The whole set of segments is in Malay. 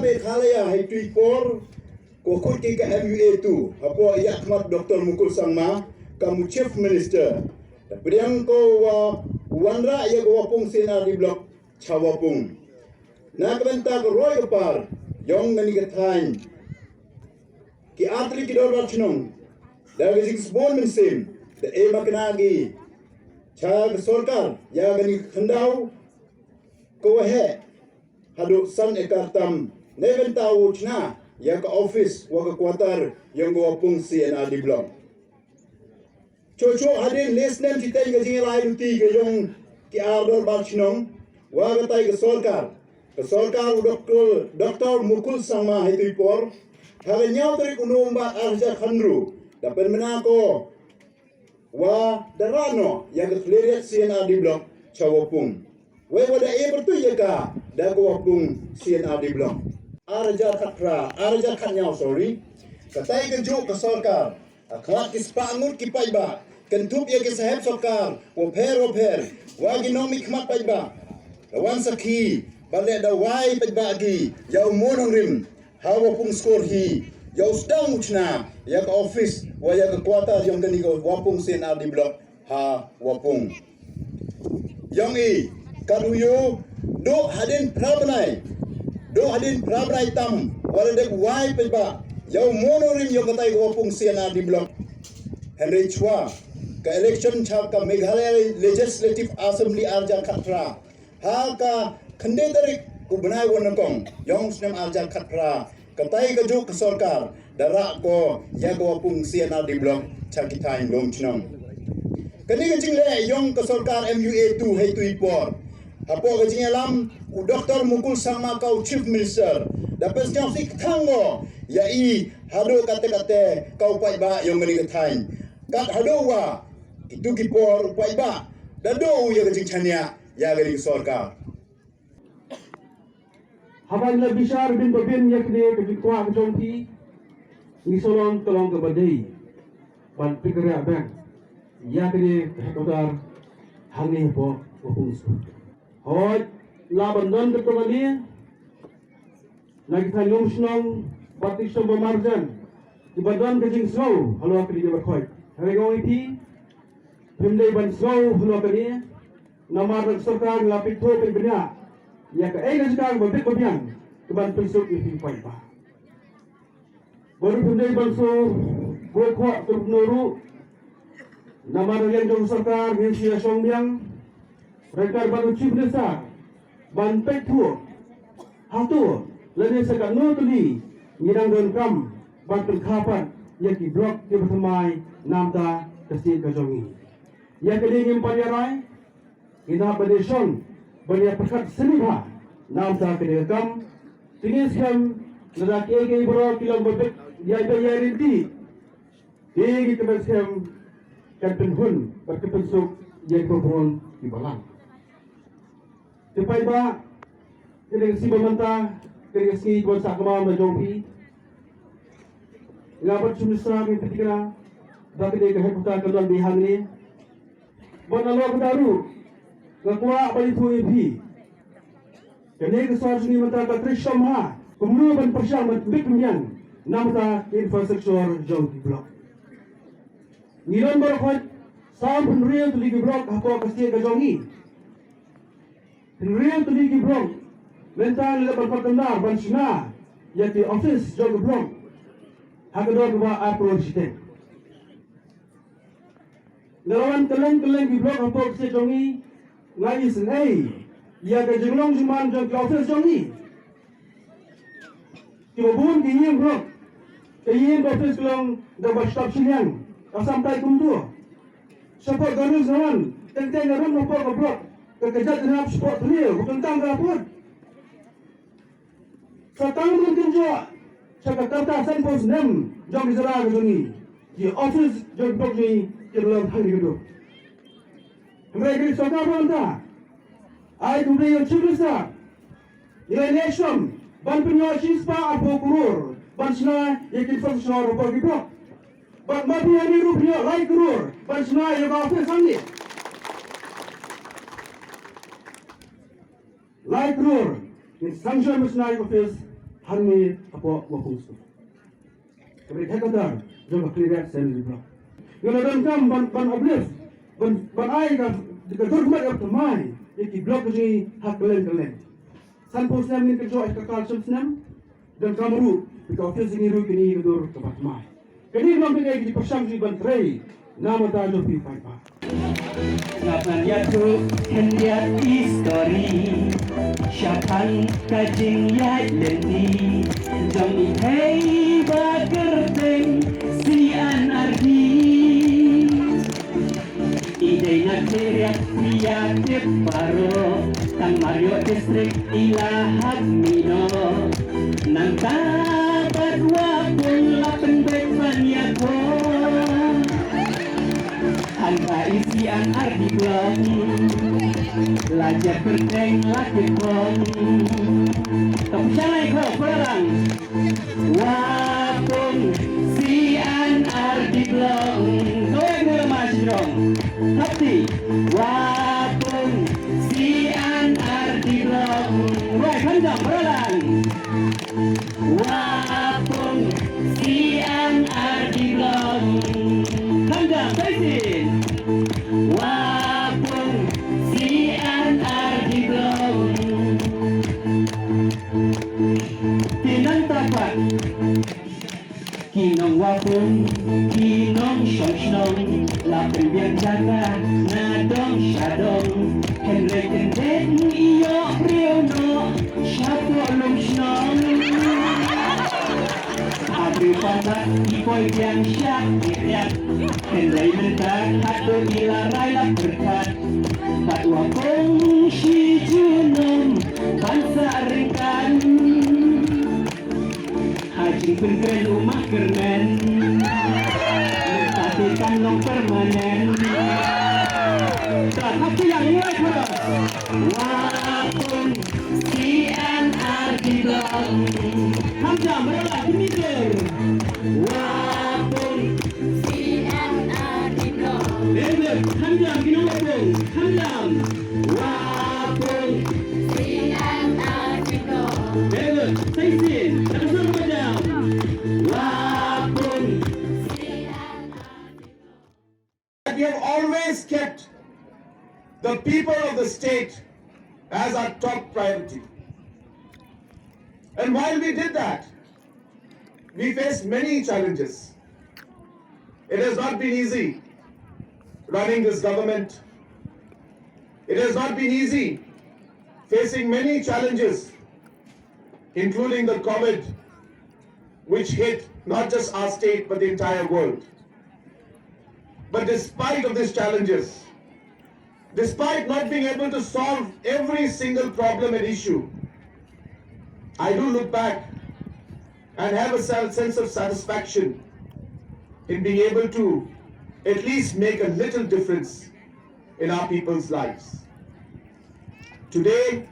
Meghalaya hai tuipor ko kuti ka MUA tu apo yakmat Dr. Mukul Sangma kamu Chief Minister. Beriang ko wanra ya go wapung sena di blok Chawapung. Na kebenta ko roy par yong ngani kathain ki atri ki dor chnong da gizing small min sim the e maknagi chag sarkar ya gani khandau ko he hadu san ekartam neventa uchna ya ka office wa ka quarter yang go apung sena di blok Chocho hadin lesnem chitai ga jingai luti ga yong ki ardor chnong wa ga tai ga sarkar Dr. Mukul Sangma hai por hal nyau trik unumba arja khandru dapat menako wa darano yang kleriat CNR di blok Chawapung we wada e bertu ya ka da go wapung CNR di blok arja khanyau sorry katai ke jo ka sarkar akhlat kis pangut ki paiba kentup ya ke sahab sarkar wo pher wa ginomik mat paiba lawan sakhi balik dah wai pagi yau monong rim hawa pung skor hi yau sedang uchna ya ke office wa ya ke kuartal yang kini ko wapung sena di blok ha wapung yang i karuyo do hadin prabnai tam wala dek wai pagi yau monong rim yang katai wapung sena di blok Henry Chua ke election chap ka Meghalaya Legislative Assembly arja khatra ha ka khande tarik ku benai wanakong yong snem arja khatra katai ka juk sarkar dara ko ya ko pung CNR di blok chakitain dom chnam kani ka jingle yong ka sarkar MUA 2 hai tu ipor apo ka jingalam u Dr. Mukul Sangma ka Chief Minister dapat jang sik thango ya i hado kate kau pai ba yong ngani ka thain kat hado wa itu kipor pai ba dado ya ka jingchania ya gari sarkar Haban la bishar bin babin yakne ke vikwa kejongti ni solong tolong ke badai ban pikra bang yakne hekotar hangi po opus hoj la bandon ke tomani lagi thalung snong batik som marjan di bandon ke jing slow halo ke di berkhoi harego iti pimdai ban slow halo ke ni namar sarkar la pitho pe bina ya ke sekarang berbit berbiang keban pensuk ini paipa baru pindai banso kuat terpenuru nama yang jong sarkar Indonesia Songbiang rekar baru chief desa ban petu hatu lene sekat no tuli ngidang don kam ban terkapan yang di blok di bersemai namda kesih kejongi ya kedingin panyarai ina badesong banyak pekat seniha nam sa kedekam tingis kam lelaki ke bro kilang berbet dia yarinti di kebesem kan penhun berkepensuk yang berbon di balang tepai ba kedeng si bamanta kedeng si bonsa kemau majompi ngabat sumisra ni ketika dak de keheputa keluar di hang ni bonalo daru Kakua balik tu ibi, kene kesor sini mata katris somha, kemudian ban persiang big punya, namta infrastruktur jauh di blok. Nilon berkhot, sam penriel tu di blok apa kasih kejongi. Penriel tu di blok, mental lepas pertendar ban sina, yaitu office jauh di blok. Hakador dua approach sistem. Lawan keleng di blok apa kasih kejongi. Lagi senai, ia ke jenglong cuman jom ke office jom ni. Cuma bun kini bro, kini office kelong dapat stop sinian, sampai kumtu. Support garus zaman, tentang garum nopo ke bro, kekejat dengan support beliau, tentang berapa. Setang mungkin juga, saya kata sen pos 6 jom diserah ke sini. Di office jom blok ni, kelong hari kedua. Mereka di sana beranda. Ai tu dia cuma election ban punya chispa apa kurur ban sena yakin fashion apa gitu ban mati hari rupiah like kurur ban sena yang apa sangi like kurur in sanction sena office Hanmi apo wapungsu. Kami hekatar jom clear sen di blok. Ngana dan kam ban oblif ban ai ka dur mat up to mai iki blok ni hak kelen. San pos nam ni kerja ek kakal nam dan kamru bika ofis ni ru kini dur tempat mai. Kini nam ni di persam si ban trei nama ta jo pi pai pa. Kapan ya tu hendak history Syapan kajing ya leni Jom hei bagerteng si anarki Ide nak teriak kreatif paro Tang Mario distrik ilahat mino Nang tabat wapun lapen bekman yako Tanpa isian arti blong Lajak berdeng laki blong Tapi salai kau pelarang Wapung sian arti blong Kau yang mula masih dong Tapi Wapung sian arti blong Wah kandang pelarang Wapung sian arti blong Kandang Baisin Wapung sian arti blong Tinang tapat Kinong wapung Kinong syong-syong Lapin biang jaga Nadong syadong Henry kendeng Iyo priyono Syapo lum syong Abri patat Ikoy biang syak Ikhyak Henry mentak Hatu ilarai lah berkat Bat wapung Si junong Bangsa ringkan Haji bergeran rumah kermen Tapi kanong permanen Tak hati yang ingat bro Wapun sian arti blong Hamzah merolah dimikir Wapun sian arti blong Berbeb, Hamzah ginong wapun Hamzah Wapun sian arti blong Berbeb, Saisin Terusur padam Wapun We have always kept the people of the state as our top priority. And while we did that, we faced many challenges. It has not been easy running this government. It has not been easy facing many challenges, including the COVID, which hit not just our state but the entire world. But despite of these challenges, despite not being able to solve every single problem and issue, I do look back and have a sense of satisfaction in being able to at least make a little difference in our people's lives. Today,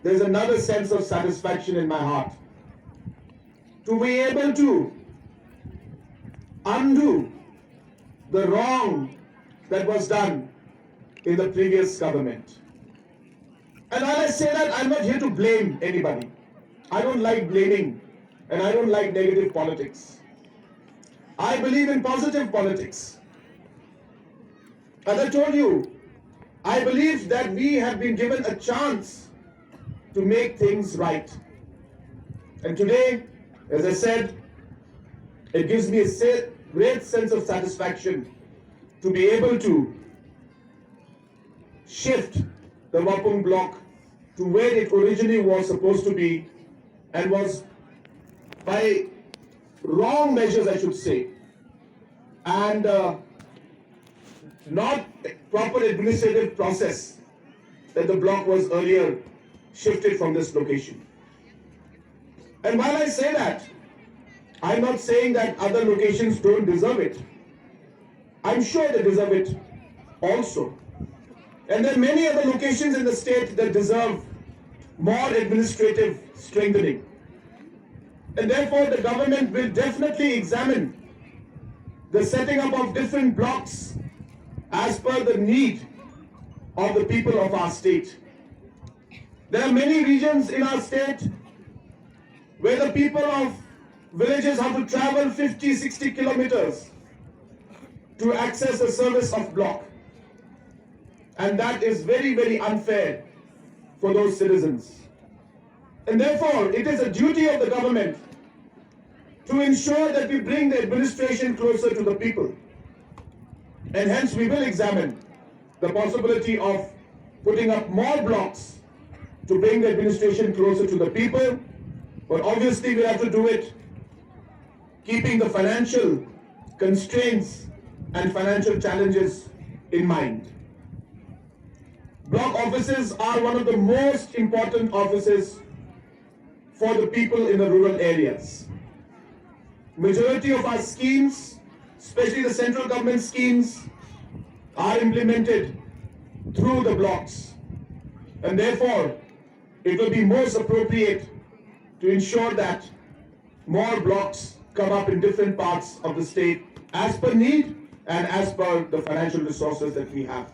there's another sense of satisfaction in my heart to be able to undo the wrong that was done in the previous government. And while I say that, I'm not here to blame anybody. I don't like blaming and I don't like negative politics. I believe in positive politics. As I told you, I believe that we have been given a chance to make things right. And today, as I said, it gives me a great sense of satisfaction to be able to shift the Wapung block to where it originally was supposed to be and was by wrong measures, I should say, and not proper administrative process that the block was earlier shifted from this location. And while I say that, I'm not saying that other locations don't deserve it. I'm sure they deserve it also. And there are many other locations in the state that deserve more administrative strengthening. And therefore the government will definitely examine the setting up of different blocks as per the need of the people of our state. There are many regions in our state where the people of villages have to travel 50, 60 kilometers to access the service of block. And that is very, very unfair for those citizens. And therefore, it is a duty of the government to ensure that we bring the administration closer to the people. And hence we will examine the possibility of putting up more blocks to bring the administration closer to the people. But obviously we have to do it keeping the financial constraints and financial challenges in mind. Block offices are one of the most important offices for the people in the rural areas. Majority of our schemes, especially the central government schemes, are implemented through the blocks. And therefore, it will be most appropriate to ensure that more blocks come up in different parts of the state as per need and as per the financial resources that we have.